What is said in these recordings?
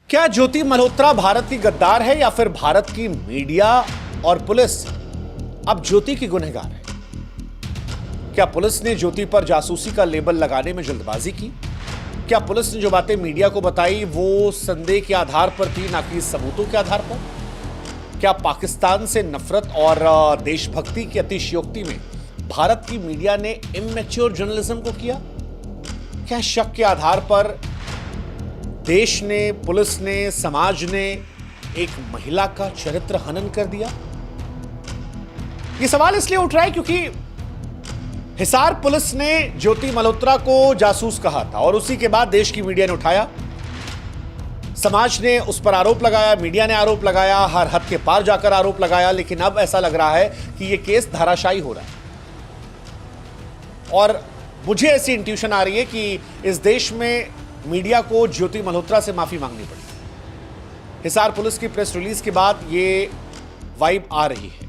क्या ज्योति मल्होत्रा भारत की गद्दार है या फिर भारत की मीडिया और पुलिस अब ज्योति की गुनहगार है? क्या पुलिस ने ज्योति पर जासूसी का लेबल लगाने में जल्दबाजी की? क्या पुलिस ने जो बातें मीडिया को बताई वो संदेह के आधार पर थी, ना कि सबूतों के आधार पर? क्या पाकिस्तान से नफरत और देशभक्ति की अतिशयोक्ति में भारत की मीडिया ने इमैच्योर जर्नलिज्म को किया? क्या शक के आधार पर देश ने, पुलिस ने, समाज ने एक महिला का चरित्र हनन कर दिया? यह सवाल इसलिए उठ रहा है क्योंकि हिसार पुलिस ने ज्योति मल्होत्रा को जासूस कहा था और उसी के बाद देश की मीडिया ने उठाया, समाज ने उस पर आरोप लगाया, मीडिया ने आरोप लगाया, हर हद के पार जाकर आरोप लगाया। लेकिन अब ऐसा लग रहा है कि यह केस धाराशायी हो रहा है और मुझे ऐसी इंट्यूशन आ रही है कि इस देश में मीडिया को ज्योति मल्होत्रा से माफी मांगनी पड़ी। हिसार पुलिस की प्रेस रिलीज के बाद ये वाइब आ रही है।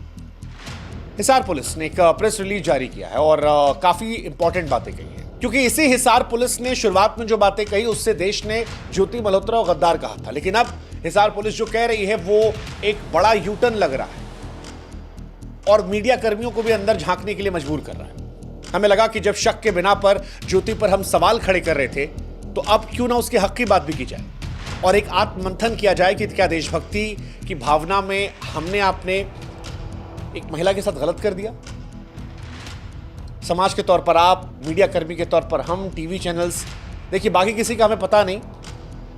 हिसार पुलिस ने एक प्रेस रिलीज जारी किया है और काफी इंपॉर्टेंट बातें कही हैं, क्योंकि इसी हिसार पुलिस ने शुरुआत में जो बातें कही उससे देश ने ज्योति मल्होत्रा को गद्दार कहा था। लेकिन अब हिसार पुलिस जो कह रही है वो एक बड़ा यूटर्न लग रहा है और मीडिया कर्मियों को भी अंदर झांकने के लिए मजबूर कर रहा है। हमें लगा कि जब शक के बिना पर ज्योति पर हम सवाल खड़े कर रहे थे तो अब क्यों ना उसके हक की बात भी की जाए और एक आत्ममंथन किया जाए कि क्या देशभक्ति की भावना में हमने आपने एक महिला के साथ गलत कर दिया? समाज के तौर पर आप, मीडिया कर्मी के तौर पर हम, टीवी चैनल्स, देखिए बाकी किसी का हमें पता नहीं,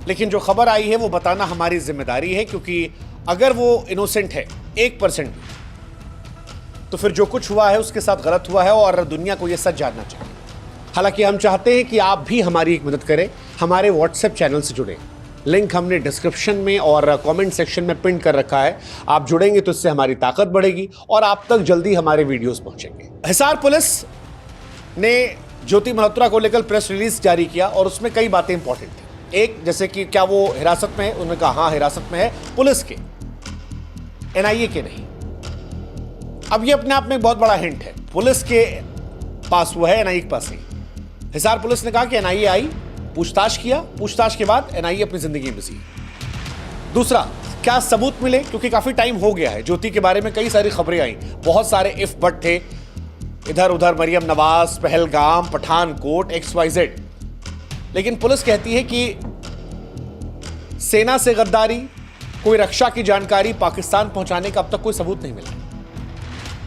लेकिन जो खबर आई है वो बताना हमारी जिम्मेदारी है, क्योंकि अगर वो इनोसेंट है 1% भी, तो फिर जो कुछ हुआ है उसके साथ गलत हुआ है और दुनिया को यह सच जानना चाहिए। हालांकि हम चाहते हैं कि आप भी हमारी एक मदद करें, हमारे व्हाट्सएप चैनल से जुड़े। लिंक हमने डिस्क्रिप्शन में और कमेंट सेक्शन में पिन कर रखा है। आप जुड़ेंगे तो इससे हमारी ताकत बढ़ेगी और आप तक जल्दी हमारे वीडियोस पहुंचेंगे। हिसार पुलिस ने ज्योति मल्होत्रा को लेकर प्रेस रिलीज जारी किया और उसमें कई बातें इंपॉर्टेंट थी। एक, जैसे कि क्या वो हिरासत में है? उन्होंने कहा हाँ हिरासत में है, पुलिस के, NIA के नहीं। अब ये अपने आप में बहुत बड़ा हिंट है, पुलिस के पास वो है, NIA के पास नहीं। हिसार पुलिस ने कहा कि NIA आई, पूछताछ किया, पूछताछ के बाद NIA अपनी जिंदगी में बिजी। दूसरा, क्या सबूत मिले? क्योंकि काफी टाइम हो गया है, ज्योति के बारे में कई सारी खबरें आई, बहुत सारे इफ बट थे, इधर उधर, मरियम नवाज, पहलगाम, पठानकोट, XYZ। लेकिन पुलिस कहती है कि सेना से गद्दारी, कोई रक्षा की जानकारी पाकिस्तान पहुंचाने का अब तक कोई सबूत नहीं मिला।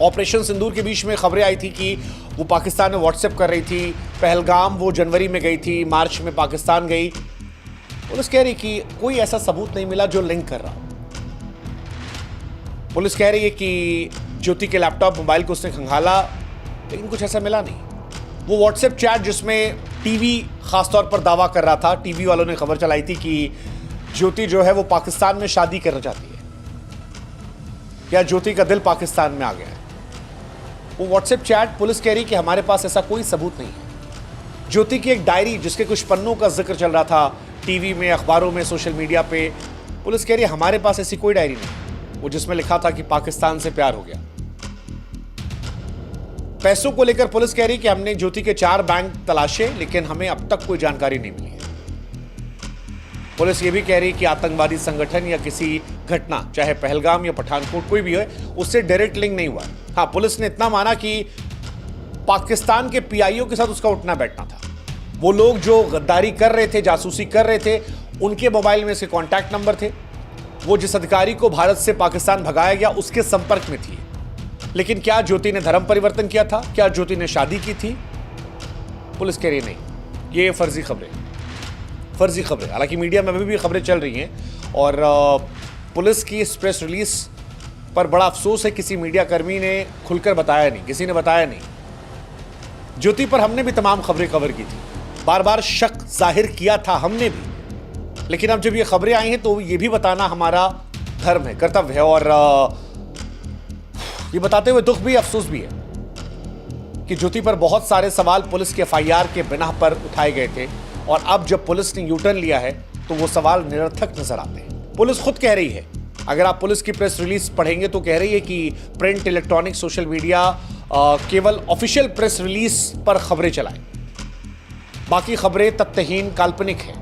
ऑपरेशन सिंदूर के बीच में खबरें आई थी कि वो पाकिस्तान में व्हाट्सएप कर रही थी, पहलगाम वो जनवरी में गई थी, मार्च में पाकिस्तान गई। पुलिस कह रही कि कोई ऐसा सबूत नहीं मिला जो लिंक कर रहा हो। पुलिस कह रही है कि ज्योति के लैपटॉप, मोबाइल को उसने खंगाला, लेकिन कुछ ऐसा मिला नहीं। वो व्हाट्सएप चैट जिसमें टीवी खासतौर पर दावा कर रहा था, टीवी वालों ने खबर चलाई थी कि ज्योति जो है वो पाकिस्तान में शादी करना चाहती है या ज्योति का दिल पाकिस्तान में आ गया है। वो व्हाट्सएप चैट, पुलिस कह रही कि हमारे पास ऐसा कोई सबूत नहीं है। ज्योति की एक डायरी जिसके कुछ पन्नों का जिक्र चल रहा था टीवी में, अखबारों में, सोशल मीडिया पे, पुलिस कह रही है हमारे पास ऐसी कोई डायरी नहीं, वो जिसमें लिखा था कि पाकिस्तान से प्यार हो गया। पैसों को लेकर पुलिस कह रही कि हमने ज्योति के 4 बैंक तलाशे, लेकिन हमें अब तक कोई जानकारी नहीं मिली है। पुलिस ये भी कह रही कि आतंकवादी संगठन या किसी घटना, चाहे पहलगाम या पठानकोट कोई भी हो, उससे डायरेक्ट लिंक नहीं हुआ। हाँ, पुलिस ने इतना माना कि पाकिस्तान के PIO के साथ उसका उठना बैठना था। वो लोग जो गद्दारी कर रहे थे, जासूसी कर रहे थे, उनके मोबाइल में से कॉन्टैक्ट नंबर थे। वो जिस अधिकारी को भारत से पाकिस्तान भगाया गया उसके संपर्क में थी। लेकिन क्या ज्योति ने धर्म परिवर्तन किया था? क्या ज्योति ने शादी की थी? पुलिस कह रही नहीं, ये फर्जी खबरें। हालांकि मीडिया में अभी भी खबरें चल रही हैं और पुलिस की इस प्रेस रिलीज पर बड़ा अफसोस है, किसी मीडिया कर्मी ने खुलकर बताया नहीं, किसी ने बताया नहीं। ज्योति पर हमने भी तमाम खबरें कवर की थी, बार बार शक जाहिर किया था हमने भी, लेकिन अब जब ये खबरें आई हैं तो ये भी बताना हमारा धर्म है, कर्तव्य है और ये बताते हुए दुख भी, अफसोस भी है कि ज्योति पर बहुत सारे सवाल पुलिस के FIR के बिना पर उठाए गए थे और अब जब पुलिस ने यूटर्न लिया है तो वो सवाल निरर्थक नजर आते हैं। पुलिस खुद कह रही है, अगर आप पुलिस की प्रेस रिलीज पढ़ेंगे तो कह रही है कि प्रिंट, इलेक्ट्रॉनिक, सोशल मीडिया केवल ऑफिशियल प्रेस रिलीज पर खबरें चलाएं, बाकी खबरें तथ्यहीन, काल्पनिक हैं।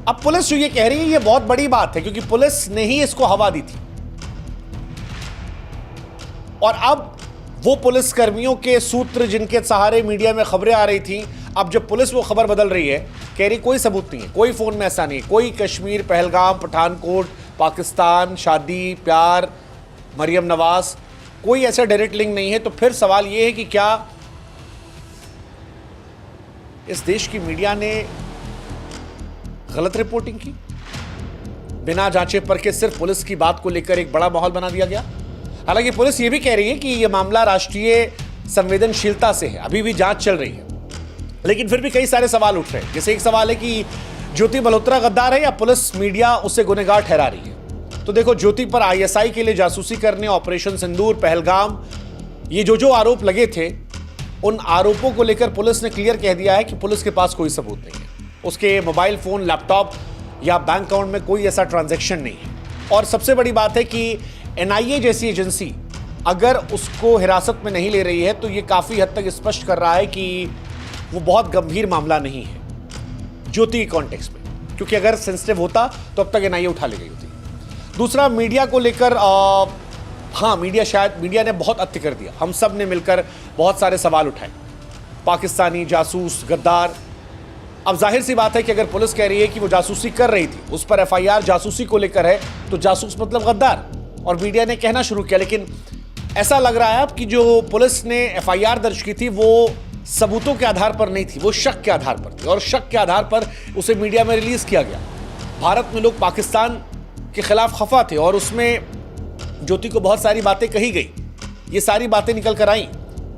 अब पुलिस जो ये कह रही है ये बहुत बड़ी बात है, क्योंकि पुलिस ने ही इसको हवा दी थी। और अब वो पुलिस कर्मियों के सूत्र जिनके सहारे मीडिया में खबरें आ रही थी, अब जब पुलिस वो खबर बदल रही है, कह रही कोई सबूत नहीं है, कोई फोन में ऐसा नहीं, कोई कश्मीर, पहलगाम, पठानकोट, पाकिस्तान, शादी, प्यार, मरियम नवाज, कोई ऐसा डायरेक्ट लिंक नहीं है। तो फिर सवाल ये है कि क्या इस देश की मीडिया ने गलत रिपोर्टिंग की? बिना जांचे परखे सिर्फ पुलिस की बात को लेकर एक बड़ा माहौल बना दिया गया। हालांकि पुलिस ये भी कह रही है कि यह मामला राष्ट्रीय संवेदनशीलता से है, अभी भी जांच चल रही है, लेकिन फिर भी कई सारे सवाल उठ रहे हैं। जैसे एक सवाल है कि ज्योति मल्होत्रा गद्दार है या पुलिस मीडिया उसे गुनहगार ठहरा रही है। तो देखो, ज्योति पर आईएसआई के लिए जासूसी करने, ऑपरेशन सिंदूर, पहलगाम, ये जो आरोप लगे थे, उन आरोपों को लेकर पुलिस ने क्लियर कह दिया है कि पुलिस के पास कोई सबूत नहीं है। उसके मोबाइल फोन, लैपटॉप या बैंक अकाउंट में कोई ऐसा ट्रांजैक्शन नहीं है। और सबसे बड़ी बात है कि एनआईए जैसी एजेंसी अगर उसको हिरासत में नहीं ले रही है तो ये काफी हद तक स्पष्ट कर रहा है कि वो बहुत गंभीर मामला नहीं है ज्योति के कॉन्टेक्स्ट में, क्योंकि अगर सेंसिटिव होता तो अब तक एनआईए उठा ले गई होती। दूसरा, मीडिया को लेकर हाँ, मीडिया ने बहुत अत्य कर दिया। हम सब ने मिलकर बहुत सारे सवाल उठाए, पाकिस्तानी जासूस, गद्दार। अब जाहिर सी बात है कि अगर पुलिस कह रही है कि वो जासूसी कर रही थी, उस पर एफआईआर जासूसी को लेकर है, तो जासूस मतलब गद्दार, और मीडिया ने कहना शुरू किया। लेकिन ऐसा लग रहा है अब कि जो पुलिस ने एफआईआर दर्ज की थी वो सबूतों के आधार पर नहीं थी, वो शक के आधार पर थी, और शक के आधार पर उसे मीडिया में रिलीज किया गया। भारत में लोग पाकिस्तान के खिलाफ खफा थे और उसमें ज्योति को बहुत सारी बातें कही गई, ये सारी बातें निकल कर आई।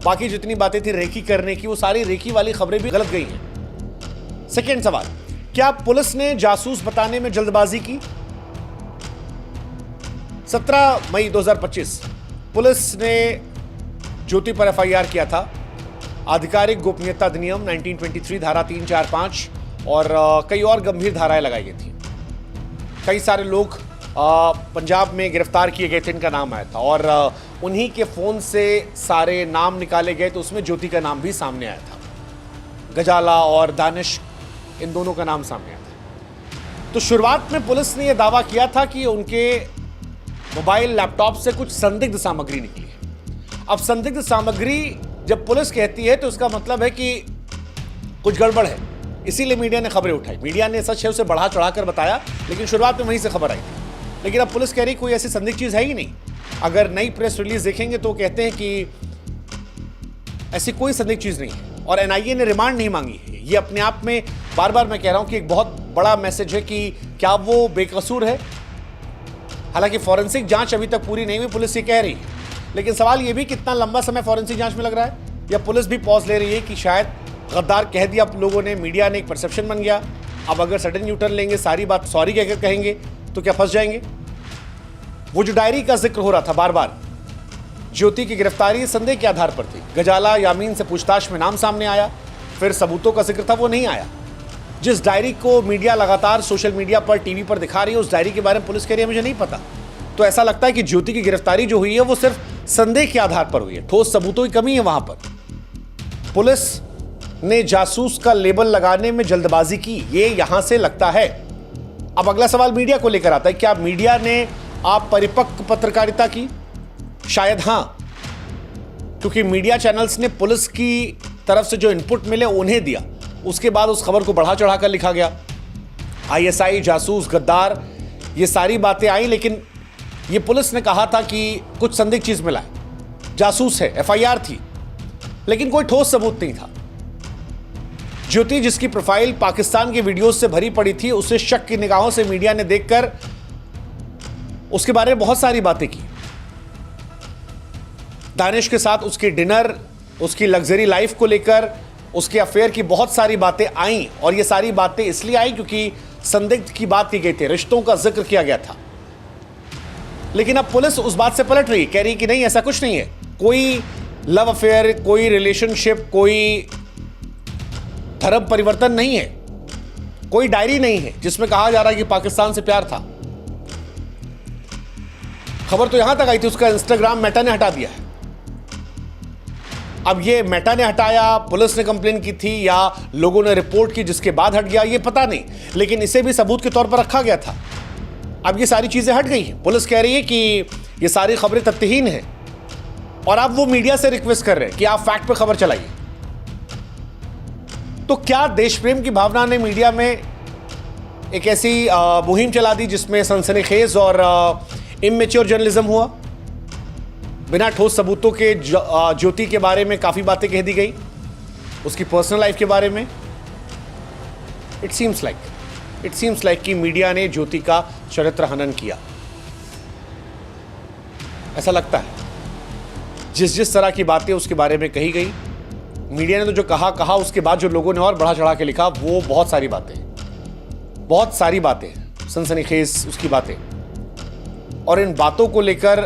बाकी जितनी बातें थी रेकी करने की, वो सारी रेकी वाली खबरें भी गलत गई हैं। सेकेंड सवाल, क्या पुलिस ने जासूस बताने में जल्दबाजी की? 17 मई 2025 पुलिस ने ज्योति पर एफआईआर किया था। आधिकारिक गोपनीयता अधिनियम 1923 धारा 3, 4, 5 और कई और गंभीर धाराएं लगाई गई थी। कई सारे लोग पंजाब में गिरफ्तार किए गए थे, इनका नाम आया था, और उन्हीं के फ़ोन से सारे नाम निकाले गए, तो उसमें ज्योति का नाम भी सामने आया था। गजाला और दानिश, इन दोनों का नाम सामने आया था। तो शुरुआत में पुलिस ने यह दावा किया था कि उनके मोबाइल, लैपटॉप से कुछ संदिग्ध सामग्री निकली है। अब संदिग्ध सामग्री जब पुलिस कहती है तो उसका मतलब है कि कुछ गड़बड़ है, इसीलिए मीडिया ने खबरें उठाई। मीडिया ने सच है उसे बढ़ा चढ़ाकर बताया, लेकिन शुरुआत में वहीं से खबर आई थी। लेकिन अब पुलिस कह रही कोई ऐसी संदिग्ध चीज़ है ही नहीं। अगर नई प्रेस रिलीज देखेंगे तो कहते हैं कि ऐसी कोई संदिग्ध चीज़ नहीं है, और एनआईए ने रिमांड नहीं मांगी है। ये अपने आप में, बार बार मैं कह रहा हूं कि एक बहुत बड़ा मैसेज है कि क्या वो बेकसूर है। हालांकि फॉरेंसिक जांच अभी तक पूरी नहीं हुई, पुलिस ये कह रही है, लेकिन सवाल ये भी कितना लंबा समय फॉरेंसिक जांच में लग रहा है, या पुलिस भी पॉज ले रही है कि शायद गद्दार कह दिया आप लोगों ने, मीडिया ने, एक परसेप्शन बन गया। अब अगर सडन न्यूटर्न लेंगे, सारी बात सॉरी कहकर कहेंगे तो क्या फंस जाएंगे? वो जो डायरी का जिक्र हो रहा था बार बार, ज्योति की गिरफ्तारी संदेह के आधार पर थी। गजाला, यामीन से पूछताछ में नाम सामने आया, फिर सबूतों का जिक्र था, वो नहीं आया। जिस डायरी को मीडिया लगातार सोशल मीडिया पर, टीवी पर दिखा रही है, उस डायरी के बारे में पुलिस कह रही है मुझे नहीं पता। तो ऐसा लगता है कि ज्योति की गिरफ्तारी जो हुई है वो सिर्फ संदेह के आधार पर हुई है, ठोस सबूतों की कमी है वहां पर। पुलिस ने जासूस का लेबल लगाने में जल्दबाजी की, ये यहां से लगता है। अब अगला सवाल मीडिया को लेकर आता है, क्या मीडिया ने आप परिपक्व पत्रकारिता की? शायद हां, क्योंकि मीडिया चैनल्स ने पुलिस की तरफ से जो इनपुट मिले उन्हें दिया, उसके बाद उस खबर को बढ़ा चढ़ाकर लिखा गया। आईएसआई, जासूस, गद्दार, ये सारी बातें आई, लेकिन ये पुलिस ने कहा था कि कुछ संदिग्ध चीज मिला है, जासूस है, एफआईआर थी, लेकिन कोई ठोस सबूत नहीं था। ज्योति, जिसकी प्रोफाइल पाकिस्तान के वीडियोस से भरी पड़ी थी, उसे शक की निगाहों से मीडिया ने देखकर उसके बारे में बहुत सारी बातें की। दानिश के साथ उसके डिनर, उसकी लग्जरी लाइफ को लेकर, उसके अफेयर की बहुत सारी बातें आई, और ये सारी बातें इसलिए आई क्योंकि संदिग्ध की बात की गई थी, रिश्तों का जिक्र किया गया था। लेकिन अब पुलिस उस बात से पलट रही, कह रही कि नहीं, ऐसा कुछ नहीं है, कोई लव अफेयर, कोई रिलेशनशिप, कोई धर्म परिवर्तन नहीं है, कोई डायरी नहीं है जिसमें कहा जा रहा है कि पाकिस्तान से प्यार था। खबर तो यहां तक आई थी, उसका इंस्टाग्राम मेटा ने हटा दिया है। अब ये मेटा ने हटाया, पुलिस ने कंप्लेन की थी, या लोगों ने रिपोर्ट की जिसके बाद हट गया, ये पता नहीं, लेकिन इसे भी सबूत के तौर पर रखा गया था। अब ये सारी चीजें हट गई हैं। पुलिस कह रही है कि ये सारी खबरें तथ्यहीन हैं, और अब वो मीडिया से रिक्वेस्ट कर रहे हैं कि आप फैक्ट पे खबर चलाइए। तो क्या देश प्रेम की भावना ने मीडिया में एक ऐसी मुहिम चला दी जिसमें सनसनीखेज और इमेच्योर जर्नलिज्म हुआ? बिना ठोस सबूतों के ज्योति के बारे में काफी बातें कह दी गई, उसकी पर्सनल लाइफ के बारे में। इट सीम्स लाइक कि मीडिया ने ज्योति का चरित्र हनन किया, ऐसा लगता है। जिस तरह की बातें उसके बारे में कही गई, मीडिया ने तो जो कहा, उसके बाद जो लोगों ने और बढ़ा चढ़ा के लिखा, वो बहुत सारी बातें सनसनीखेज उसकी बातें। और इन बातों को लेकर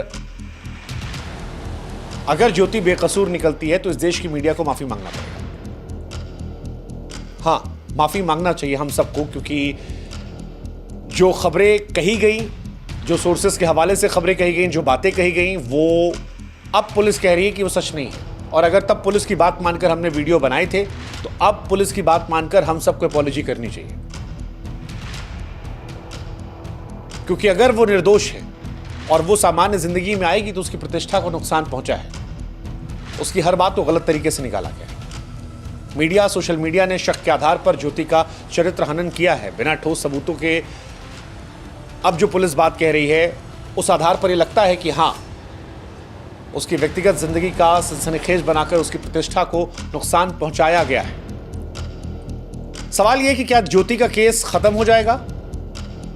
अगर ज्योति बेकसूर निकलती है तो इस देश की मीडिया को माफी मांगना पड़ेगा। हाँ, माफी मांगना चाहिए हम सबको, क्योंकि जो खबरें कही गई, जो सोर्सेस के हवाले से खबरें कही गई, जो बातें कही गई, वो अब पुलिस कह रही है कि वो सच नहीं है। और अगर तब पुलिस की बात मानकर हमने वीडियो बनाए थे, तो अब पुलिस की बात मानकर हम सबको अपॉलॉजी करनी चाहिए। क्योंकि अगर वो निर्दोष है और वो सामान्य जिंदगी में आएगी तो उसकी प्रतिष्ठा को नुकसान पहुंचा है, उसकी हर बात को गलत तरीके से निकाला गया है। मीडिया, सोशल मीडिया ने शक के आधार पर ज्योति का चरित्र हनन किया है, बिना ठोस सबूतों के। अब जो पुलिस बात कह रही है, उस आधार पर यह लगता है कि हाँ, उसकी व्यक्तिगत जिंदगी का सनसनीखेज बनाकर उसकी प्रतिष्ठा को नुकसान पहुंचाया गया है। सवाल यह है कि क्या ज्योति का केस खत्म हो जाएगा?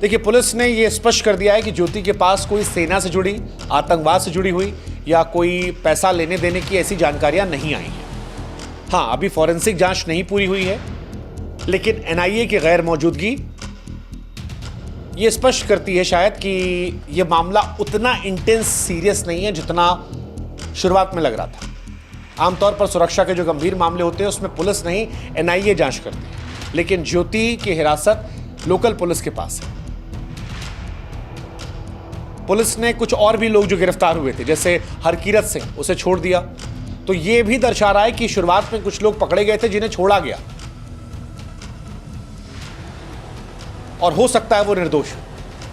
देखिए, पुलिस ने यह स्पष्ट कर दिया है कि ज्योति के पास कोई सेना से जुड़ी, आतंकवाद से जुड़ी हुई या कोई पैसा लेने देने की ऐसी जानकारियां नहीं आई हैं। हाँ, अभी फॉरेंसिक जांच नहीं पूरी हुई है, लेकिन एनआईए की गैर मौजूदगी ये स्पष्ट करती है शायद कि यह मामला उतना इंटेंस सीरियस नहीं है जितना शुरुआत में लग रहा था। आमतौर पर सुरक्षा के जो गंभीर मामले होते हैं उसमें पुलिस नहीं, एनआईए जांच करती है, लेकिन ज्योति की हिरासत लोकल पुलिस के पास है। पुलिस ने कुछ और भी लोग जो गिरफ्तार हुए थे, जैसे हरकीरत सिंह, उसे छोड़ दिया। तो यह भी दर्शा रहा है कि शुरुआत में कुछ लोग पकड़े गए थे जिन्हें छोड़ा गया, और हो सकता है वो निर्दोष है।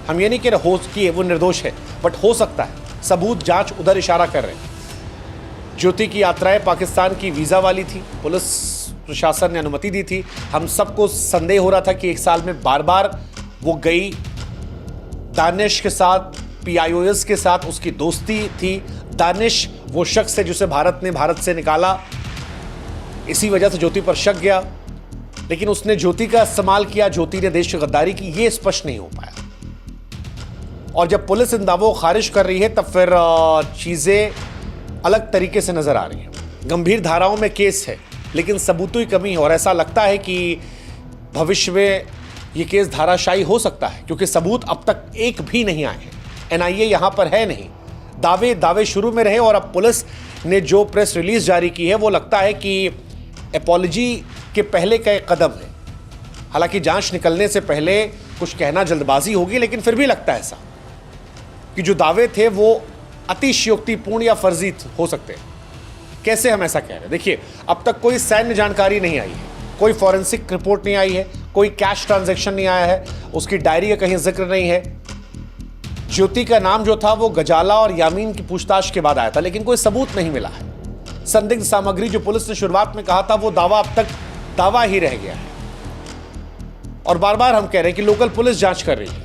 हम ये नहीं कह रहे कि वो निर्दोष है, बट हो सकता है। सबूत, जांच उधर इशारा कर रहे हैं। ज्योति की यात्राएं पाकिस्तान की वीजा वाली थी, पुलिस प्रशासन ने अनुमति दी थी। हम सबको संदेह हो रहा था कि एक साल में बार बार वो गई। दानिश के साथ, PIOS के साथ उसकी दोस्ती थी। दानिश वो शख्स है जिसे भारत ने भारत से निकाला, इसी वजह से ज्योति पर शक गया, लेकिन उसने ज्योति का इस्तेमाल किया, ज्योति ने देश की गद्दारी की, ये स्पष्ट नहीं हो पाया। और जब पुलिस इन दावों को खारिज कर रही है, तब फिर चीजें अलग तरीके से नजर आ रही हैं। गंभीर धाराओं में केस है, लेकिन सबूतों की कमी है, और ऐसा लगता है कि भविष्य में ये केस धाराशायी हो सकता है, क्योंकि सबूत अब तक एक भी नहीं आए हैं। एनआईए यहां पर है नहीं, दावे शुरू में रहे, और अब पुलिस ने जो प्रेस रिलीज जारी की है वो लगता है कि अपॉलॉजी के पहले का एक कदम है। हालांकि जांच निकलने से पहले कुछ कहना जल्दबाजी होगी, लेकिन फिर भी लगता है ऐसा कि जो दावे थे वो अतिशयोक्तिपूर्ण या फर्जी हो सकते हैं। कैसे हम ऐसा कह रहे हैं? देखिए, अब तक कोई सैन्य जानकारी नहीं आई है, कोई फॉरेंसिक रिपोर्ट नहीं आई है, कोई कैश ट्रांजैक्शन नहीं आया है, उसकी डायरी का कहीं जिक्र नहीं है। ज्योति का नाम जो था वो गजाला और यामीन की पूछताछ के बाद आया था, लेकिन कोई सबूत नहीं मिला है। संदिग्ध सामग्री जो पुलिस ने शुरुआत में कहा था, वो दावा अब तक दावा ही रह गया है। और बार बार हम कह रहे हैं कि लोकल पुलिस जांच कर रही है।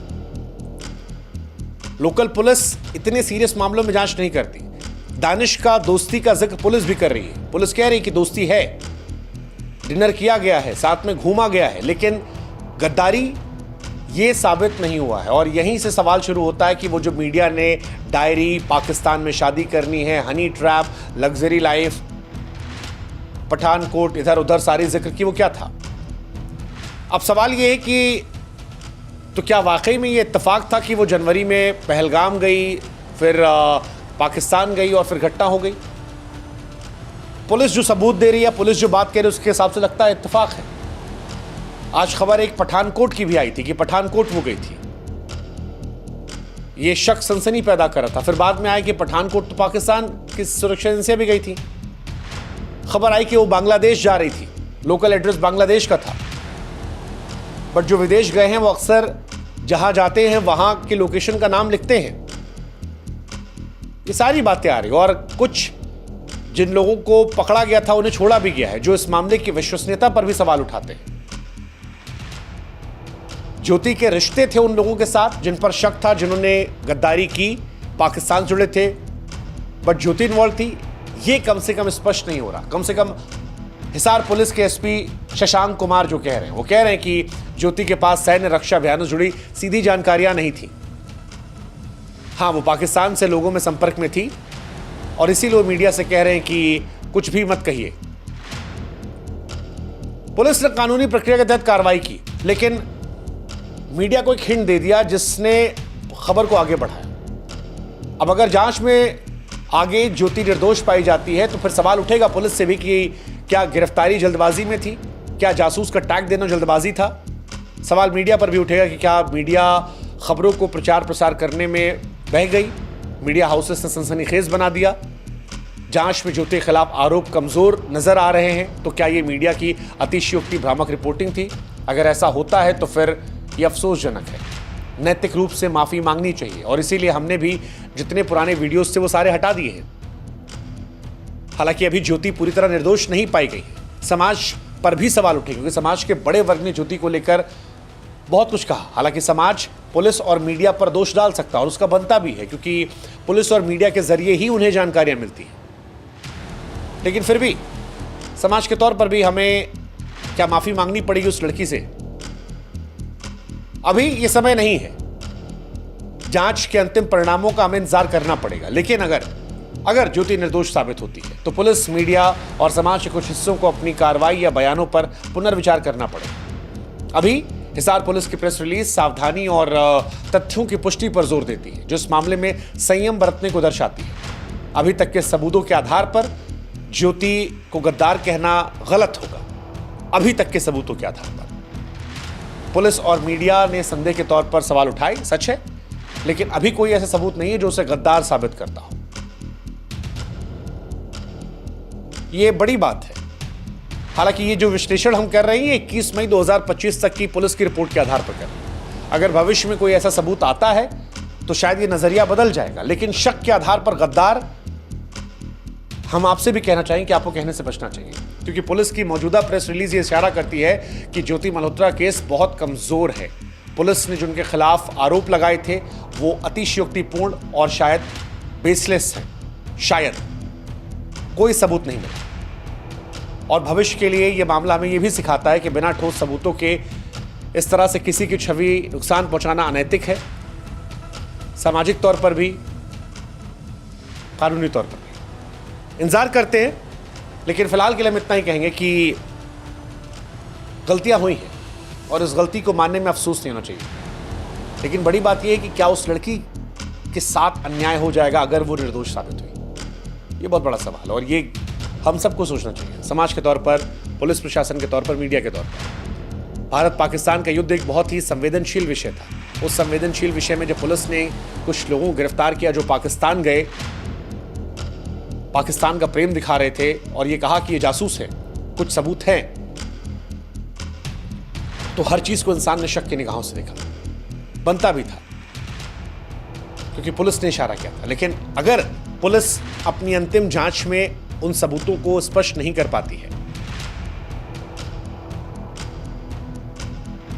लोकल पुलिस इतने सीरियस मामलों में जांच नहीं करती। दानिश का दोस्ती का जिक्र पुलिस भी कर रही है, पुलिस कह रही है कि दोस्ती है, डिनर किया गया है, साथ में घूमा गया है, लेकिन गद्दारी ये साबित नहीं हुआ है। और यहीं से सवाल शुरू होता है कि वो जो मीडिया ने डायरी, पाकिस्तान में शादी करनी है, honey trap, luxury life, Pathankot, इधर उधर सारी जिक्र की, वो क्या था? अब सवाल ये है कि तो क्या वाकई में ये इत्तेफाक था कि वो जनवरी में पहलगाम गई, फिर पाकिस्तान गई और फिर घटना हो गई? पुलिस जो सबूत दे रही है, पुलिस जो बात कह रही है, उसके हिसाब से लगता है इत्तेफाक है। आज खबर एक पठानकोट की भी आई थी कि पठानकोट वो गई थी। ये शक सनसनी पैदा कर रहा था। फिर बाद में आया कि पठानकोट तो पाकिस्तान की सुरक्षा एजेंसियां भी गई थी। खबर आई कि वो बांग्लादेश जा रही थी, लोकल एड्रेस बांग्लादेश का था, बट जो विदेश गए हैं वो अक्सर जहां जाते हैं वहां के लोकेशन का नाम लिखते हैं। ये सारी बातें आ रही, और कुछ जिन लोगों को पकड़ा गया था उन्हें छोड़ा भी गया है, जो इस मामले की विश्वसनीयता पर भी सवाल उठाते हैं। ज्योति के रिश्ते थे उन लोगों के साथ जिन पर शक था, जिन्होंने गद्दारी की, पाकिस्तान जुड़े थे, बट ज्योति इन्वॉल्व थी, ये कम से कम स्पष्ट नहीं हो रहा। कम से कम हिसार पुलिस के एसपी शशांक कुमार जो कह रहे हैं, वो कह रहे हैं कि ज्योति के पास सैन्य रक्षा अभियान से जुड़ी सीधी जानकारियां नहीं थी। हाँ, वो पाकिस्तान से लोगों में संपर्क में थी और इसीलिए वो मीडिया से कह रहे हैं कि कुछ भी मत कहिए। पुलिस ने कानूनी प्रक्रिया के तहत कार्रवाई की, लेकिन मीडिया को एक हिंट दे दिया जिसने खबर को आगे बढ़ाया। अब अगर जांच में आगे ज्योति निर्दोष पाई जाती है तो फिर सवाल उठेगा पुलिस से भी कि क्या गिरफ्तारी जल्दबाजी में थी, क्या जासूस का टैग देना जल्दबाजी था। सवाल मीडिया पर भी उठेगा कि क्या मीडिया खबरों को प्रचार प्रसार करने में बह गई, मीडिया हाउसेस ने सनसनीखेज बना दिया। जांच में ज्योति के खिलाफ आरोप कमजोर नजर आ रहे हैं, तो क्या ये मीडिया की अतिशयोक्ति भ्रामक रिपोर्टिंग थी? अगर ऐसा होता है तो फिर ये अफसोसजनक है। नैतिक रूप से माफी मांगनी चाहिए, और इसीलिए हमने भी जितने पुराने वीडियोस थे वो सारे हटा दिए हैं। हालांकि अभी ज्योति पूरी तरह निर्दोष नहीं पाई गई है। समाज पर भी सवाल उठे, क्योंकि समाज के बड़े वर्ग ने ज्योति को लेकर बहुत कुछ कहा। हालांकि समाज पुलिस और मीडिया पर दोष डाल सकता है, और उसका बनता भी है, क्योंकि पुलिस और मीडिया के जरिए ही उन्हें जानकारियां मिलती हैं। लेकिन फिर भी समाज के तौर पर भी हमें क्या माफी मांगनी पड़ेगी उस लड़की से? अभी ये समय नहीं है, जांच के अंतिम परिणामों का हमें इंतजार करना पड़ेगा। लेकिन अगर ज्योति निर्दोष साबित होती है तो पुलिस, मीडिया और समाज के कुछ हिस्सों को अपनी कार्रवाई या बयानों पर पुनर्विचार करना पड़ेगा। अभी हिसार पुलिस की प्रेस रिलीज सावधानी और तथ्यों की पुष्टि पर जोर देती है, जो इस मामले में संयम बरतने को दर्शाती है। अभी तक के सबूतों के आधार पर ज्योति को गद्दार कहना गलत होगा। अभी तक के सबूतों के आधार पर पुलिस और मीडिया ने संदेह के तौर पर सवाल उठाए, सच है, लेकिन अभी कोई ऐसा सबूत नहीं है जो उसे गद्दार साबित करता हो। यह बड़ी बात है। हालांकि ये जो विश्लेषण हम कर रहे हैं 21 मई 2025 तक की पुलिस की रिपोर्ट के आधार पर कर रहे हैं। अगर भविष्य में कोई ऐसा सबूत आता है तो शायद ये नजरिया बदल जाएगा, लेकिन शक के आधार पर गद्दार हम आपसे भी कहना चाहेंगे कि आपको कहने से बचना चाहिए, क्योंकि पुलिस की मौजूदा प्रेस रिलीज ये इशारा करती है कि ज्योति मल्होत्रा केस बहुत कमजोर है। पुलिस ने जिनके खिलाफ आरोप लगाए थे वो अतिशयोक्तिपूर्ण और शायद बेसलेस है। शायद कोई सबूत नहीं मिला, और भविष्य के लिए यह मामला हमें यह भी सिखाता है कि बिना ठोस सबूतों के इस तरह से किसी की छवि नुकसान पहुंचाना अनैतिक है, सामाजिक तौर पर भी, कानूनी तौर पर भी। इंतजार करते हैं, लेकिन फिलहाल के लिए हम इतना ही कहेंगे कि गलतियां हुई हैं और इस गलती को मानने में अफसोस नहीं होना चाहिए। लेकिन बड़ी बात यह है कि क्या उस लड़की के साथ अन्याय हो जाएगा अगर वो निर्दोष साबित हुई? ये बहुत बड़ा सवाल है, और ये हम सबको सोचना चाहिए, समाज के तौर पर, पुलिस प्रशासन के तौर पर, मीडिया के तौर पर। भारत पाकिस्तान का युद्ध एक बहुत ही संवेदनशील विषय था। उस संवेदनशील विषय में जब पुलिस ने कुछ लोगों को गिरफ्तार किया जो पाकिस्तान गए, पाकिस्तान का प्रेम दिखा रहे थे और ये कहा कि ये जासूस है, कुछ सबूत हैं, तो हर चीज को इंसान ने शक की निगाहों से देखा। बनता भी था, क्योंकि पुलिस ने इशारा किया था। लेकिन अगर पुलिस अपनी अंतिम जांच में उन सबूतों को स्पष्ट नहीं कर पाती है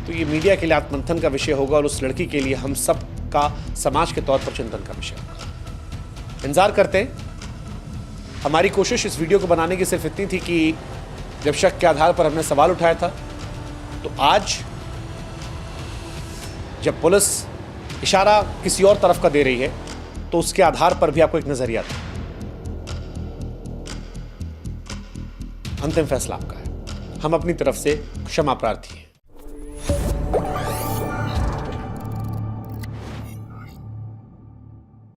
तो ये मीडिया के लिए आत्मंथन का विषय होगा, और उस लड़की के लिए हम सब का समाज के तौर पर चिंतन का विषय होगा। इंतजार करते हैं। हमारी कोशिश इस वीडियो को बनाने की सिर्फ इतनी थी कि जब शक के आधार पर हमने सवाल उठाया था, तो आज जब पुलिस इशारा किसी और तरफ का दे रही है तो उसके आधार पर भी आपको एक नजरिया था। अंतिम फैसला आपका है। हम अपनी तरफ से क्षमा प्रार्थी हैं।